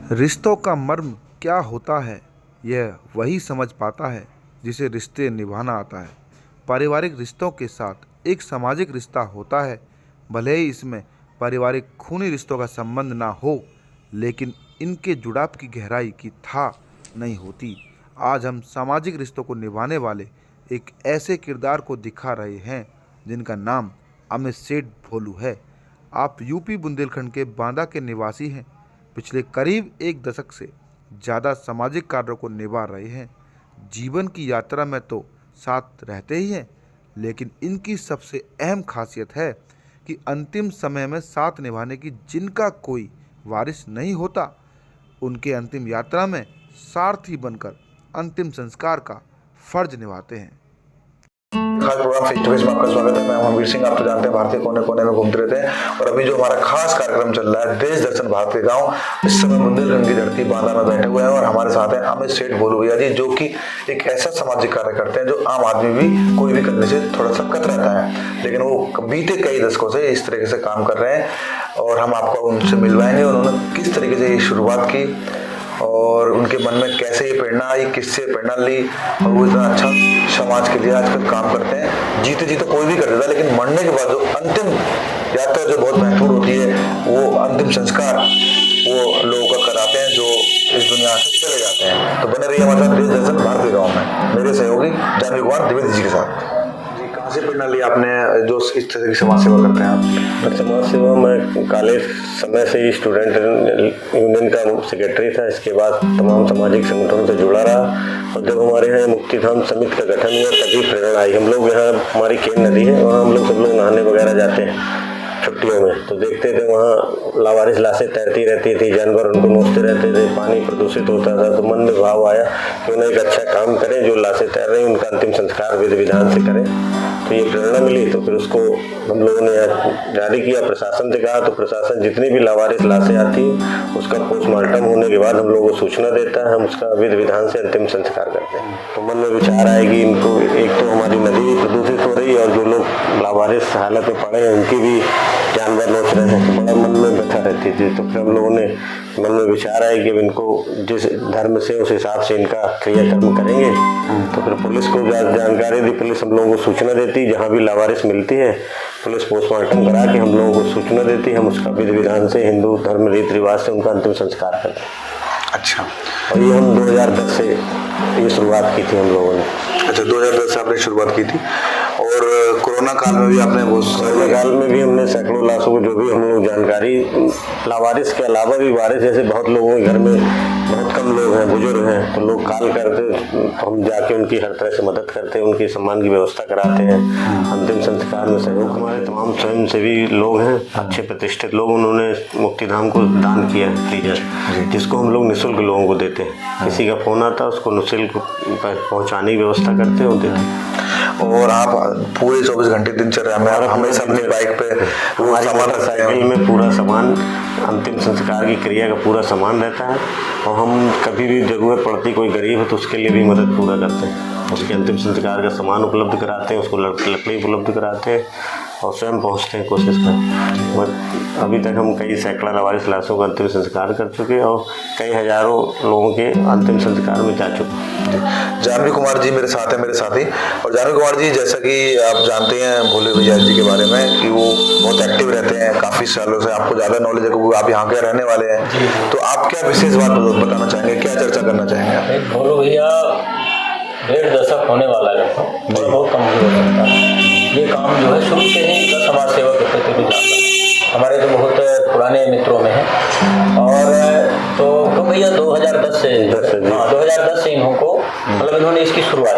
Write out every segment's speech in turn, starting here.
रिश्तों का मर्म क्या होता है, यह वही समझ पाता है जिसे रिश्ते निभाना आता है। पारिवारिक रिश्तों के साथ एक सामाजिक रिश्ता होता है। भले ही इसमें पारिवारिक खूनी रिश्तों का संबंध ना हो, लेकिन इनके जुड़ाव की गहराई की था नहीं होती। आज हम सामाजिक रिश्तों को निभाने वाले एक ऐसे किरदार को दिखा रहे हैं जिनका नाम अमित सेठ भोलू है। आप यूपी बुंदेलखंड के बांदा के निवासी हैं। पिछले करीब एक दशक से ज़्यादा सामाजिक कार्यों को निभा रहे हैं। जीवन की यात्रा में तो साथ रहते ही हैं, लेकिन इनकी सबसे अहम खासियत है कि अंतिम समय में साथ निभाने की जिनका कोई वारिस नहीं होता, उनके अंतिम यात्रा में सारथी बनकर अंतिम संस्कार का फर्ज निभाते हैं। खास प्रोग्राम फेस टू फेस में आपका स्वागत है। मैं मनवीर सिंह। आप तो जानते हैं भारतीय कोने कोने में घूमते रहते हैं, और अभी जो हमारा खास कार्यक्रम चल रहा है देश दर्शन भारत के गांव, इस समय बुंदेलखंड की धरती बांदा में बैठे हुए हैं और हमारे साथ हैं अमित सेठ भोलू भैया जी, जो कि एक ऐसा सामाजिक कार्य करते हैं जो आम आदमी भी कोई भी करने से थोड़ा सा कतराता है, लेकिन वो बीते कई दशकों से इस तरीके से काम कर रहे हैं और हम आपको उनसे मिलवाएंगे। उन्होंने किस तरीके से ये शुरुआत की और उनके मन में कैसे ये प्रेरणा आई, किससे प्रेरणा ली, और वो इतना अच्छा समाज के लिए आजकल काम करते हैं। जीते जी तो कोई भी कर देता है, लेकिन मरने के बाद जो अंतिम यात्रा जो बहुत महत्वपूर्ण होती है, वो अंतिम संस्कार वो लोगों का कराते हैं जो इस दुनिया से चले जाते हैं। तो बने रहिए हमारे साथ देश दर्शन भारत के गाँव में मेरे सहयोगी जानवी कुमार द्विवेदी जी के साथ। से प्रेरणा ली आपने जो इस तरह की समाज सेवा करते हैं आप? समाज सेवा में कॉलेज समय से ही स्टूडेंट यूनियन का सेक्रेटरी था। इसके बाद तमाम सामाजिक संगठनों से जुड़ा रहा, और जब हमारे यहाँ मुक्तिधाम समिति का गठन हुआ तभी प्रेरणा आई। हम लोग यहाँ, हमारी केन नदी है, वहाँ हम लोग सब लोग नहाने वगैरह जाते हैं छुट्टियों में, तो देखते थे वहाँ लावारिस लाशें तैरती रहती थी, जानवर उनको नोचते रहते थे, पानी प्रदूषित होता था। तो मन में भाव आया कि उन्हें एक अच्छा काम करें, जो लाशें तैर रही उनका अंतिम संस्कार विधि विधान से करें। तो ये प्रेरणा मिली, तो फिर उसको हम लोगों ने जारी किया। प्रशासन से कहा तो प्रशासन जितनी भी लावारिस लाशें आती है उसका पोस्टमार्टम होने के बाद हम लोगों को सूचना देता है, हम उसका विधि विधान से अंतिम संस्कार करते हैं। तो मन में विचार आए कि इनको, एक तो हमारी नदी प्रदूषित हो रही है और जो लोग लावारिस हालत में पड़े हैं उनकी भी जानवर नोच रहे हैं, तो बड़ा मन में व्यथा रहती थी। तो फिर हम लोगों ने मन में विचार आया कि इनको जिस धर्म से उस हिसाब से इनका क्रियाकर्म करेंगे। तो फिर पुलिस को जानकारी दी, पुलिस हम लोगों को सूचना देती, जहाँ भी लावारिस मिलती है पुलिस पोस्टमार्टम करा के हम लोगों को सूचना देती, हम उसका विधि विधान से हिंदू धर्म रीति रिवाज से उनका अंतिम संस्कार करते हैं। अच्छा, और ये हम 2010 से ये शुरुआत की थी हम लोगों ने। अच्छा, 2010 से आपने शुरुआत की थी, और कोरोना काल में भी आपने कोरोना काल में भी हमने सैकड़ों लाशों को, जो भी हम लोग जानकारी, लावारिस के अलावा भी वारिस जैसे बहुत लोगों के घर में बहुत कम लोग हैं, बुजुर्ग हैं, तो लोग कॉल करते, तो हम जाके उनकी हर तरह से मदद करते हैं, उनकी सम्मान की व्यवस्था कराते हैं। अंतिम संस्कार में सहयोग हमारे तमाम स्वयंसेवी लोग हैं, अच्छे प्रतिष्ठित लोग, उन्होंने मुक्तिधाम को दान किया फ्रीजर, जिसको हम लोग निःशुल्क लोगों को देते हैं। किसी का फोन आता है उसको निःशुल्क पहुँचाने की व्यवस्था करते हैं और देते हैं। और आप पूरे 24 घंटे दिनचर्या में आप हमेशा अपनी बाइक पे सामान, साइकिल में पूरा सामान, अंतिम संस्कार की क्रिया का पूरा सामान रहता है, और हम कभी भी जरूरत पड़ती, कोई गरीब है तो उसके लिए भी मदद पूरा करते हैं, उसके अंतिम संस्कार का सामान उपलब्ध कराते हैं, उसको लकड़ी उपलब्ध कराते हैं और स्वयं पहुँचते हैं, कोशिश करते। अभी तक हम कई सैकड़ा लावारिस लाशों का अंतिम संस्कार कर चुके हैं और कई हजारों लोगों के अंतिम संस्कार में जा चुके। जानवी कुमार जी मेरे साथ हैं, मेरे साथी। और जानवी कुमार जी, जैसा कि आप जानते हैं भोले भैया जी के बारे में कि वो बहुत एक्टिव रहते हैं काफ़ी सालों से, आपको ज़्यादा नॉलेज है क्योंकि आप यहाँ के रहने वाले हैं। तो आप क्या विशेष बात बताना चाहेंगे, क्या चर्चा करना चाहेंगे आप? भोले भैया 1.5 दशक होने वाला है, बहुत कम हो सकता है। ये काम जो है शुरू से ही इनका समाज सेवा करते थे, भी जानता हमारे तो बहुत पुराने मित्रों में है। और तो भैया 2010 से 2010 से इन्होंने मतलब इन्होंने इसकी शुरुआत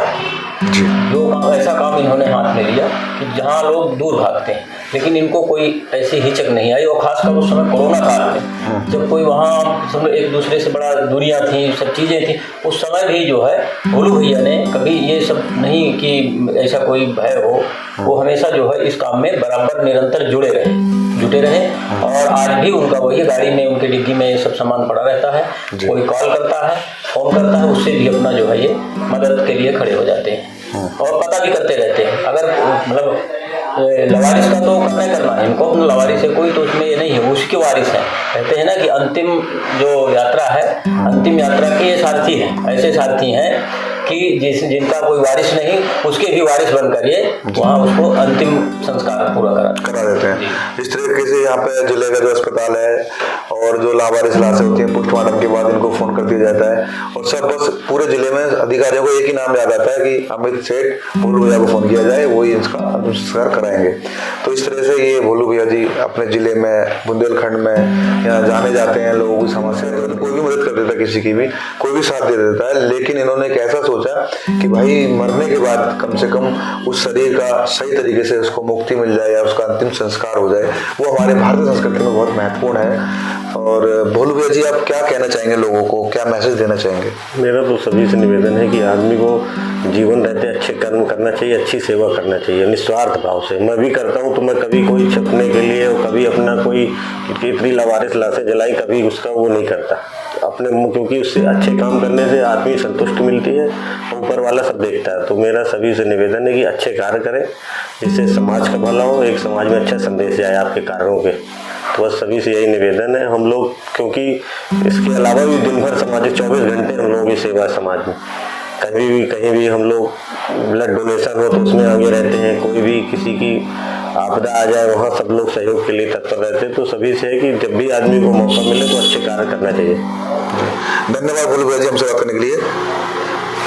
जी, जो ऐसा काम इन्होंने हाथ में लिया कि जहाँ लोग दूर भागते हैं, लेकिन इनको कोई ऐसी हिचक नहीं आई। और खासकर उस समय कोरोना काल में जब कोई वहाँ सब एक दूसरे से बड़ा दूरियाँ थी, सब चीज़ें थी, उस समय भी जो है भोलू भैया ने कभी ये सब नहीं कि ऐसा कोई भय हो, वो हमेशा जो है इस काम में बराबर निरंतर जुटे रहे। और आज भी उनका वही गाड़ी में, उनके डिग्गी में सब सामान पड़ा रहता है, कोई कॉल करता है, फोन करता है, उससे भी अपना जो है ये मदद के लिए खड़े हो जाते हैं और पता भी करते रहते हैं। अगर मतलब लवारिस का तो करना ही करना है इनको, अपना लवारिस है कोई तो उसमें ये नहीं है, उसके वारिस है। कहते हैं ना कि अंतिम जो यात्रा है, अंतिम यात्रा के ये सारथी हैं, ऐसे सारथी हैं कि जिनका कोई वारिस नहीं, उसके भी वारिस बनकर ये वहाँ उसको अंतिम संस्कार पूरा करा देते हैं। इस तरीके से यहाँ पे जिले का जो अस्पताल है और जो लावारिस लाशें होती हैं, पोस्टमार्टम के बाद इनको फोन कर दिया जाता है और सब बस पूरे जिले में अधिकारियों को एक ही नाम याद आता है कि अमित सेठ भोलू भैया को फोन किया जाए, वही इसका अंतिम संस्कार कराएंगे। तो इस तरह से ये भोलू भैया जी अपने जिले में, बुंदेलखंड में यहाँ जाने जाते हैं, लोगों की समस्या, कोई भी मदद कर देता है, किसी की भी कोई भी साथ दे देता है। लेकिन इन्होंने एक ऐसा सोचा कि भाई मरने के बाद कम से कम उस शरीर का सही तरीके से उसको मुक्ति मिल जाए या उसका अंतिम संस्कार हो जाए, वो हमारे भारतीय संस्कृति में बहुत महत्वपूर्ण है। और भोलू भैया जी, आप क्या कहना चाहेंगे लोगों को, क्या मैसेज देना चाहेंगे? मेरा तो सभी से निवेदन है कि आदमी को जीवन रहते अच्छे कर्म करना चाहिए, अच्छी सेवा करना चाहिए निस्वार्थ भाव से। मैं भी करता हूँ, तो मैं कभी कोई छपने के लिए और कभी अपना कोई कितनी लवारिस लाशें जलाई, कभी उसका वो नहीं करता अपने मुँह, क्योंकि उससे अच्छे काम करने से आदमी संतुष्टि मिलती है, ऊपर वाला सब देखता है। तो मेरा सभी से निवेदन है कि अच्छे कार्य करें जिससे समाज का भला हो, एक समाज में अच्छा संदेश जाए आपके कार्यों के। तो बस सभी से यही निवेदन है। हम लोग, क्योंकि इसके अलावा भी दिन भर सामाजिक 24 घंटे हम लोगों की सेवा है समाज में, कहीं भी हम लोग ब्लड डोनेशन हो तो उसमें आगे रहते हैं, कोई भी किसी की आपदा आ जाए वहाँ सब लोग सहयोग के लिए तत्पर रहते हैं। तो सभी से है कि जब भी आदमी को मौका मिले तो अच्छे कार्य करना चाहिए। धन्यवाद भोलू भैया जी हमसे बात करने के लिए।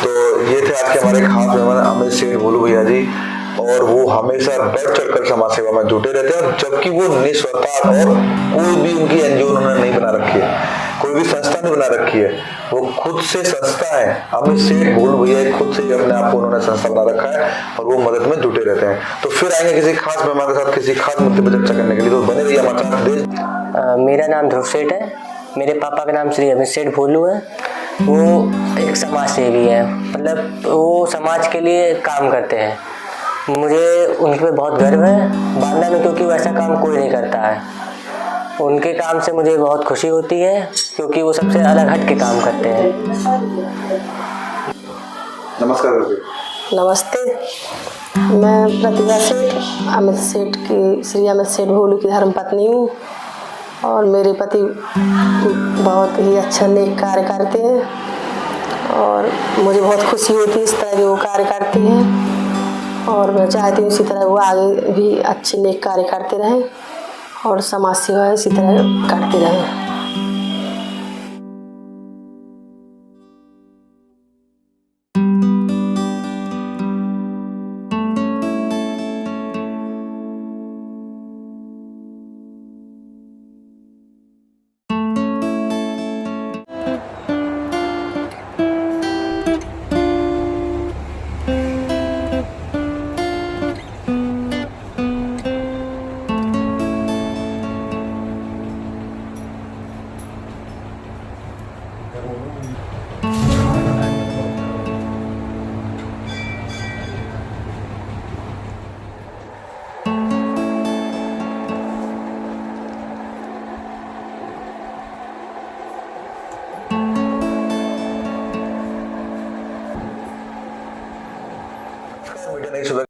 तो ये थे आज के हमारे खास मेहमान अमित सिंह भोलू भैया जी, और वो हमेशा बढ़ चढ़कर समाज सेवा में जुटे रहते हैं, जबकि वो निस्वार्थ और कोई भी उनकी एनजीओ उन्होंने नहीं बना रखी है, कोई भी संस्था नहीं बना रखी है, वो खुद से संस्था है। अमित सेठ भोलू भैया खुद से अपने आप को उन्होंने संस्था बना रखा है और वो मदद में जुटे रहते हैं। तो फिर आएंगे किसी खास मेहमान के साथ किसी खास मुद्दे पर चर्चा करने के लिए, तो बने रहिए हमारे साथ। मेरा नाम ध्रुव सेठ है, मेरे पापा का नाम श्री अमित सेठ भोलू है। वो एक समाज सेवी है, मतलब वो समाज के लिए काम करते हैं। मुझे उनके पे बहुत गर्व है बांदा में, क्योंकि वैसा काम कोई नहीं करता है। उनके काम से मुझे बहुत खुशी होती है, क्योंकि वो सबसे अलग हट के काम करते हैं। नमस्कार। नमस्ते, मैं प्रतिभा सेठ, अमित सेठ की, श्री अमित सेठ भोलू की धर्मपत्नी हूँ और मेरे पति बहुत ही अच्छा नेक कार्य करते हैं और मुझे बहुत खुशी होती है इस तरह के वो कार्य करते हैं, और मैं चाहती हूँ इसी तरह वो आगे भी अच्छे नेक कार्य करते रहें और समाज सेवा इसी तरह करते रहें। नहीं सुबह